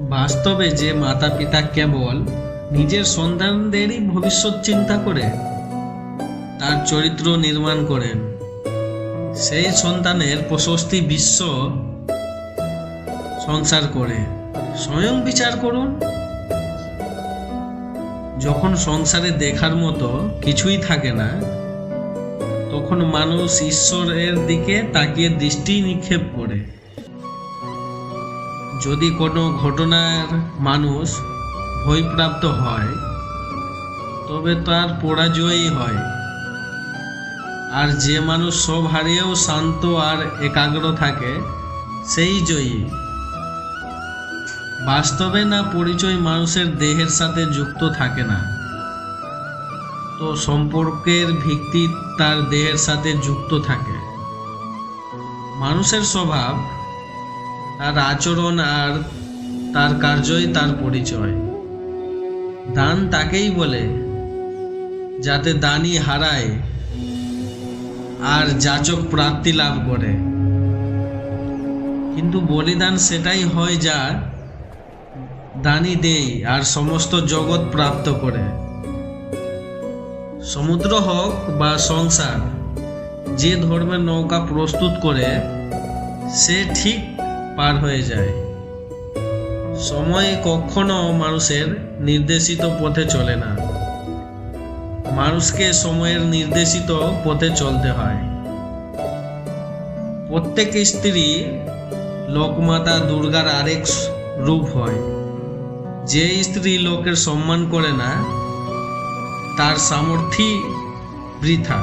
বাস্তবে যে মাতা পিতা কেবল নিজের সন্তানদেরই ভবিষ্যৎ চিন্তা করে তার চরিত্র নির্মাণ করেন, সেই সন্তানের প্রশস্তি বিশ্ব সংসার করে। স্বয়ং বিচার করুন। যখন সংসারে দেখার মতো কিছুই থাকে না, তখন মানুষ ঈশ্বরের দিকে তাকিয়ে দৃষ্টি নিক্ষেপ করে। যদি কোনো ঘটনার মানুষ ভয়প্রাপ্ত হয়, তবে তার পরাজয়ই হয়। আর যে মানুষ সব হারিয়েও শান্ত আর একাগ্র থাকে, সেই জয়ী। বাস্তবে না পরিচয় মানুষের দেহের সাথে যুক্ত থাকে না, তো সম্পর্কের ভিত্তি তার দেহের সাথে যুক্ত থাকে। মানুষের স্বভাব, তার আচরণ আর তার কার্যই তার পরিচয়। দান তাকেই বলে যাতে দানি হারায় আর যাচক প্রাপ্তি লাভ করে, কিন্তু বলিদান সেটাই হয় যা দানি দেয় আর সমস্ত জগৎ প্রাপ্ত করে। সমুদ্র হোক বা সংসার, যে ধর্মের নৌকা প্রস্তুত করে সে ঠিক পার হয়ে যায়। সময় কখনো মানুষের নির্দেশিত পথে চলে না, মানুষকে সময়ের নির্দেশিত পথে চলতে হয়। প্রত্যেক স্ত্রী লোকমাতা দুর্গার আরেক রূপ হয়। যে স্ত্রী লোকের সম্মান করে না, তার সামর্থ্যই বৃথা।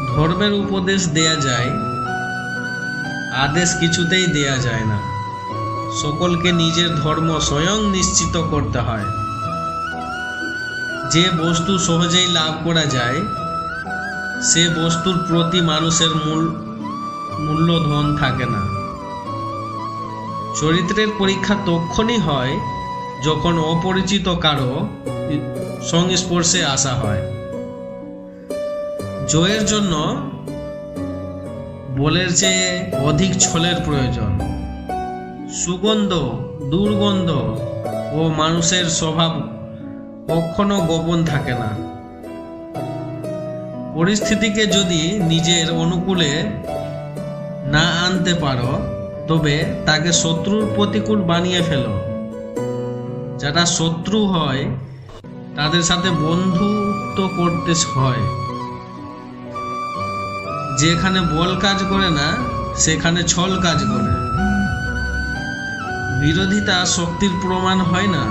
ধর্মের উপদেশ দেয়া যায়, আদেশ কিছুতেই দেয়া যায় না। সকলকে নিজের ধর্ম স্বয়ং নিশ্চিত করতে হয়। যে বস্তু সহজেই লাভ করা যায়, সে বস্তুর প্রতি মানুষের মূল্যধন থাকে না। চরিত্রের পরীক্ষা তখনই হয় যখন অপরিচিত কারো সংস্পর্শে আসা হয়। জয়ের জন্য বলের চেয়ে অধিক ছলের প্রয়োজন। সুগন্ধ, দুর্গন্ধ ও মানুষের স্বভাব কখনো গোপন থাকে না। পরিস্থিতিকে যদি নিজের অনুকূলে না আনতে পারো, তবে তাকে শত্রুর প্রতিকূল বানিয়ে ফেলো। যারা শত্রু হয়, তাদের সাথে বন্ধুত্ব করতে হয়। যেখানে বল কাজ করে না, সেখানে ছল কাজ করে। বিরোধিতা শক্তির প্রমাণ হয় না।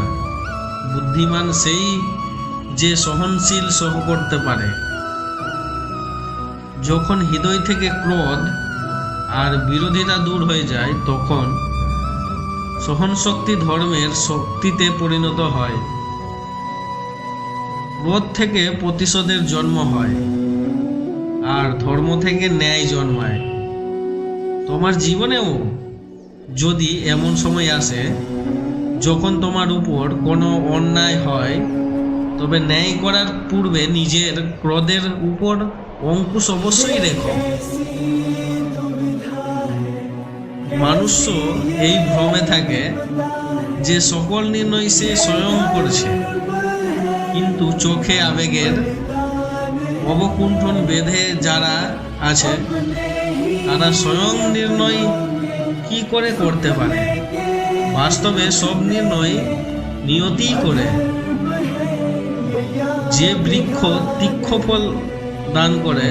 বুদ্ধিমান সেই যে সহনশীল সহ করতে পারে। যখন হৃদয় থেকে ক্রোধ আর বিরোধিতা দূর হয়ে যায়, তখন সহনশক্তি ধর্মের শক্তিতে পরিণত হয়। ক্রোধ থেকে প্রতিশোধের জন্ম হয়, আর ধর্ম থেকে ন্যায় জন্মায়। তোমার জীবনেও যদি এমন সময় আসে যখন তোমার উপর কোনো অন্যায় হয়, তবে ন্যায় করার পূর্বে নিজের ক্রোধের উপর অঙ্কুশ অবশ্যই রেখো। মানুষ এই ভ্রমে থাকে যে সকল নির্ণয় সে স্বয়ং করছে, কিন্তু চোখে আবেগের অবকুণ্ঠন বেঁধে যারা আছে, তারা স্বয়ং নির্ণয় কি করে করতে পারে? বাস্তবে সব নির্ণয় নিয়তিই করে। যে বৃক্ষ তীক্ষ্ণ ফল দান করে,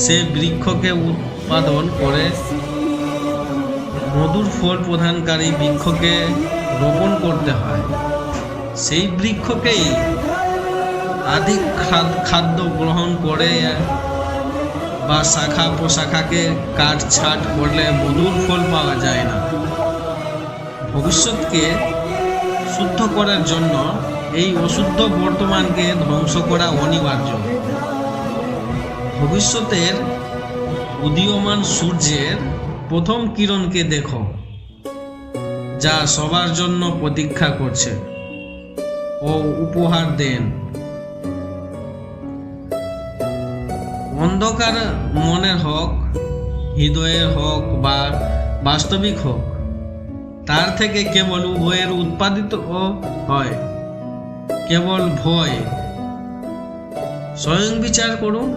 সে বৃক্ষকে উৎপাদন করে। মধুর ফল প্রদানকারী বৃক্ষকে রোপণ করতে হয়। সেই বৃক্ষকেই আধিক খাদ্য গ্রহণ করে বা শাখা প্রশাখাকে কাটছাঁট করলে মধুর ফল পাওয়া যায় না। ভবিষ্যৎকে শুদ্ধ করার জন্য এই অশুদ্ধ বর্তমানকে ধ্বংস করা অনিবার্য। ভবিষ্যতের উদীয়মান সূর্যের প্রথম কিরণকে দেখো, যা সবার জন্য প্রতীক্ষা করছে, ও উপহার দেন। অন্ধকার মনের হোক, হৃদয়ের হোক বা বাস্তবিক হোক, তার থেকে কেবল উভয়ের উৎপাদিত হয় কেবল ভয়। স্বয়ং বিচার করুন।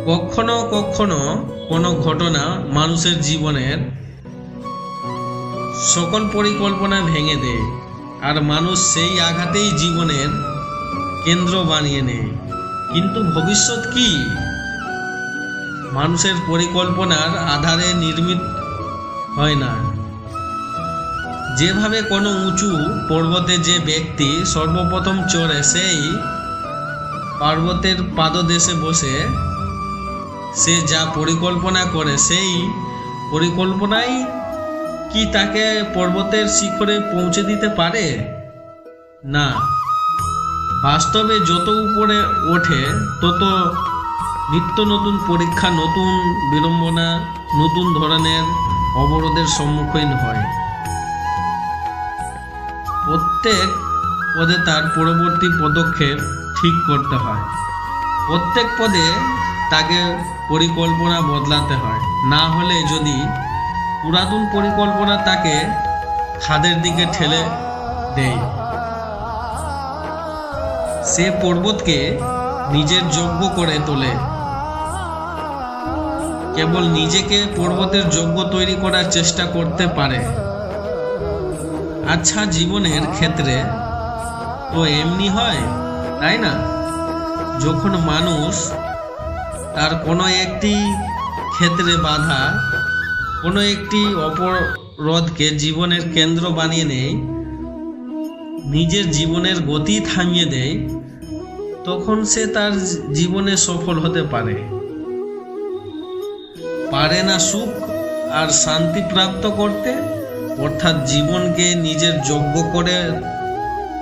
কখনো কখনো কোনো ঘটনা মানুষের জীবনের সকল পরিকল্পনা ভেঙে দেয়, আর মানুষ সেই আঘাতেই জীবনের কেন্দ্র বানিয়ে নেয়। কিন্তু ভবিষ্যৎ কি? মানুষের পরিকল্পনার আধারে নির্মিত হয় না। যেভাবে কোনো উঁচু পর্বতে যে ব্যক্তি সর্বপ্রথম চড়ে, সেই পর্বতের পাদদেশে বসে সে যা পরিকল্পনা করে, সেই পরিকল্পনাই কি তাকে পর্বতের শিখরে পৌঁছে দিতে পারে? না। বাস্তবে যত উপরে ওঠে তত নিত্য নতুন পরীক্ষা, নতুন বিড়ম্বনা, নতুন ধরনের অবরোধের সম্মুখীন হয়। প্রত্যেক পদে তার পরবর্তী পদক্ষেপ ঠিক করতে হয়। প্রত্যেক পদে তাকে পরিকল্পনা বদলাতে হয়। না হলে যদি পুরাতন পরিকল্পনা তাকে খাদের দিকে ঠেলে দেয়, সে পর্বতকে নিজের যোগ্য করে তোলে। কেবল নিজেকে পর্বতের যোগ্য তৈরি করার চেষ্টা করতে পারে। আচ্ছা, জীবনের ক্ষেত্রে তো এমনি হয়, তাই না? যখন মানুষ তার কোনো একটি ক্ষেত্রে বাধা, কোনো একটি অপরাধকে জীবনের কেন্দ্র বানিয়ে নেয়, নিজের জীবনের গতি থামিয়ে দেয়, তখন সে তার জীবনে সফল হতে পারে না সুখ আর শান্তি প্রাপ্ত করতে। অর্থাৎ জীবনকে নিজের যোগ্য করে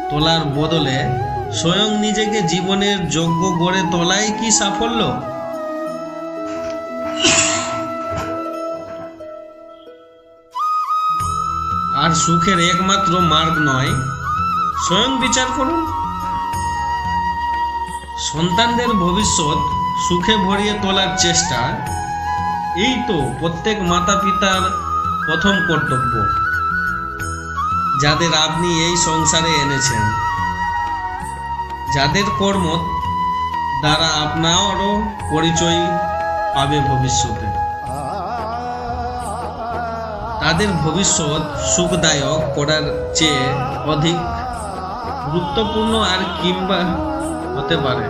তোলার বদলে স্বয়ং নিজেকে জীবনের যোগ্য গড়ে তোলাই কি সাফল্য? আর সুখের একমাত্র মার্গ নয়? স্বয়ং বিচার করুন। সন্তানদের ভবিষ্যৎ সুখে ভরিয়ে তোলার চেষ্টা, এই তো প্রত্যেক মাতা পিতার প্রথম কর্তব্য, যাদের আপনি এই সংসারে এনেছেন, যাদের কর্ম দ্বারা আপনারও পরিচয় পাবে ভবিষ্যতে। তাদের ভবিষ্যৎ সুখদায়ক করার চেয়ে অধিক গুরুত্বপূর্ণ আর কিংবা হতে পারে।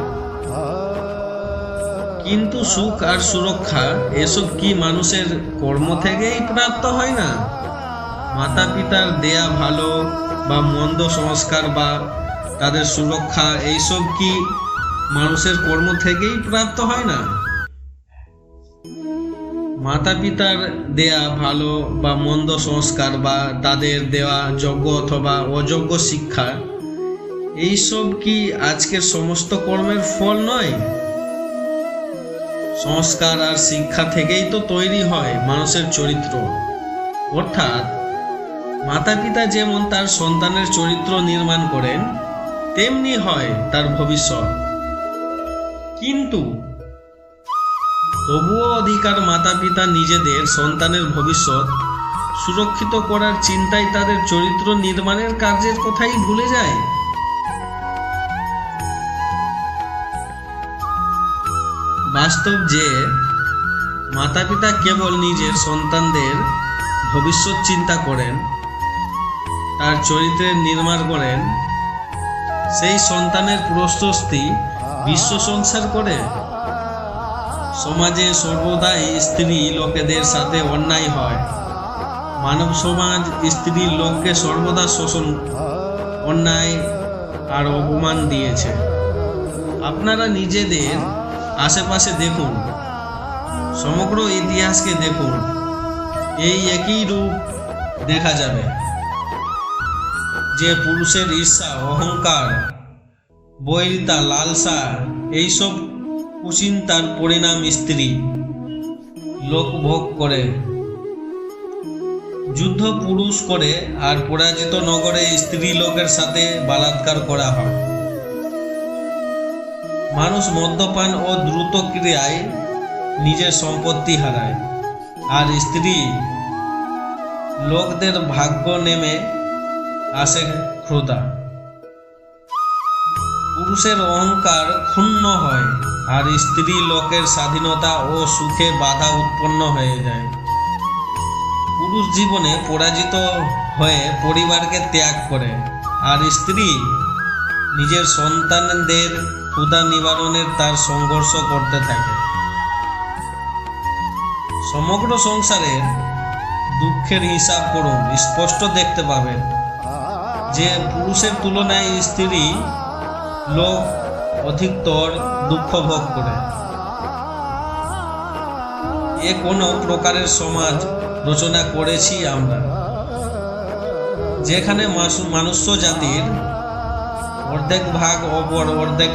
কিন্তু সুখ আর সুরক্ষা এসব কি মানুষের কর্ম থেকেই প্রাপ্ত হয় না? মাতা পিতার দেয়া ভালো বা মন্দ সংস্কার বা তাদের সুরক্ষা, এইসব কি মানুষের কর্ম থেকেই প্রাপ্ত হয় না? মাতা পিতার দেয়া ভালো বা মন্দ সংস্কার বা তাদের দেওয়া যোগ্য অথবা অযোগ্য শিক্ষা, এইসব কি আজকের সমস্ত কর্মের ফল নয়? সংস্কার আর শিক্ষা থেকেই তো তৈরি হয় মানুষের চরিত্র। অর্থাৎ মাতা পিতা যেমন তার সন্তানের চরিত্র নির্মাণ করেন, তেমনি হয় তার ভবিষ্যৎ। কিন্তু তবুও অধিকার মাতা পিতা নিজেদের সন্তানের ভবিষ্যৎ সুরক্ষিত করার চিন্তায় তাদের চরিত্র নির্মাণের কার্যের কথাই ভুলে যায়। বাস্তব যে মাতা পিতা কেবল নিজের সন্তানদের ভবিষ্যৎ চিন্তা করেন, তার চরিত্রের নির্মাণ করেন, সেই সন্তানের প্রশস্তি বিশ্ব সংসার করে। সমাজে সর্বদাই স্ত্রী লোকেদের সাথে অন্যায় হয়। মানব সমাজ স্ত্রী লোককে সর্বদা শোষণ, অন্যায় আর অপমান দিয়েছে। আপনারা নিজেদের আশেপাশে দেখুন, সমগ্র ইতিহাসকে দেখুন, এই একই রূপ দেখা যাবে যে পুরুষের ঈর্ষা, অহংকার, বৈরিতা, লালসা, এইসব কুচিন্তার পরিণাম স্ত্রী লোক ভোগ করে, যুদ্ধ পুরুষ করে, আর পরাজিত নগরে স্ত্রী লোকের সাথে বলাৎকার করা হয়। মানুষ মদ্যপান ও দ্রুত ক্রিয়ায় নিজের সম্পত্তি হারায়, আর স্ত্রী, স্ত্রী লোকের সাথে অন্যায় করে, যুদ্ধ পুরুষ করে, আর পরাজিত নগরে স্ত্রী লোকের সাথে বলাৎকার করা হয়। মানুষ মদ্যপান ও দ্রুত ক্রিয়ায় নিজের সম্পত্তি হারায়, আর স্ত্রী, নিজের সম্পত্তি হারায়। লোকদের ভাগ্য নেমে আসে ক্ষুধা। পুরুষের অহংকার ক্ষুণ্ণ হয় আর স্ত্রী লোকের স্বাধীনতা ও সুখে বাধা উৎপন্ন হয়ে যায়। পুরুষ জীবনে পরাজিত হয়ে পরিবারকে ত্যাগ করে, আর স্ত্রী নিজের সন্তানদের ক্ষুধা নিবারণের তার সংঘর্ষ করতে থাকে। সমগ্র সংসারের দুঃখের হিসাব করুন, স্পষ্ট দেখতে পাবেন যে পুরুষের তুলনায় স্ত্রী লোক অধিকতর দুঃখ ভোগ করে। এ কোনো প্রকারের সমাজ রচনা করেছি আমরা, যেখানে মনুষ্য জাতির অর্ধেক ভাগ অপর অর্ধেক